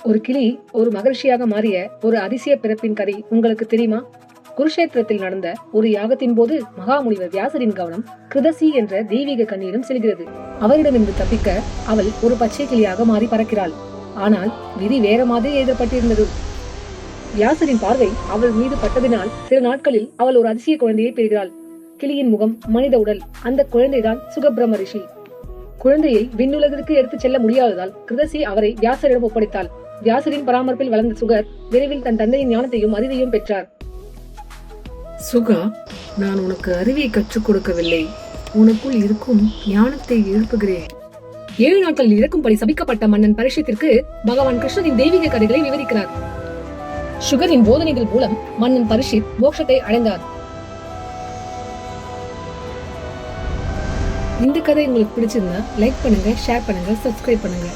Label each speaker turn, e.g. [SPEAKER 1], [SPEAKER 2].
[SPEAKER 1] ஒரு கிளி ஒரு மகிழ்ச்சியாக மாறிய ஒரு அதிசய பிறப்பின் கதை உங்களுக்கு தெரியுமா? குருஷேத்திரத்தில் நடந்த ஒரு யாகத்தின் போது மகாமுனிவர் வியாசரின் கவனம் கிருதசி என்ற தெய்வீக கண்ணியிடம் செல்கிறது. அவரிடமிருந்து தப்பிக்க அவள் ஒரு பச்சை கிளியாக மாறி பறக்கிறாள். ஆனால் விதி வேற மாதிரி எழுதப்பட்டிருந்தது. வியாசரின் பார்வை அவள் மீது பட்டதினால் சில நாட்களில் அவள் ஒரு அதிசய குழந்தையை பெறுகிறாள். கிளியின் முகம், மனித உடல். அந்த குழந்தைதான் சுகபிரம்ம ரிஷி. குழந்தையை விண்ணுலகிற்கு எடுத்துச் செல்ல முடியாததால் கிருதசி அவரை வியாசரிடம் ஒப்படைத்தாள். வியாசரின் பராமரிப்பில் வளர்ந்த சுகர் விரைவில் தன் தந்தையின் ஞானத்தையும் அறிவையும் பெற்றார்.
[SPEAKER 2] சுகா, நான் உனக்கு அறிவை கற்றுக் கொடுக்கவில்லை, உனக்குள் இருக்கும் ஞானத்தை எழுப்புகிறேன்.
[SPEAKER 1] 7 நாட்களில் இறக்கும்படி சபிக்கப்பட்ட மன்னன் பரீட்சித்திற்கு பகவான் கிருஷ்ணரின் தெய்வீக கதைகளை விவரிக்கிறார். சுகரின் போதனைகள் மூலம் மன்னன் பரீட்சித் மோட்சத்தை அடைந்தார். இந்த கதை உங்களுக்கு பிடிச்சிருந்தா லைக் பண்ணுங்க, ஷேர் பண்ணுங்க, சப்ஸ்கிரைப் பண்ணுங்க.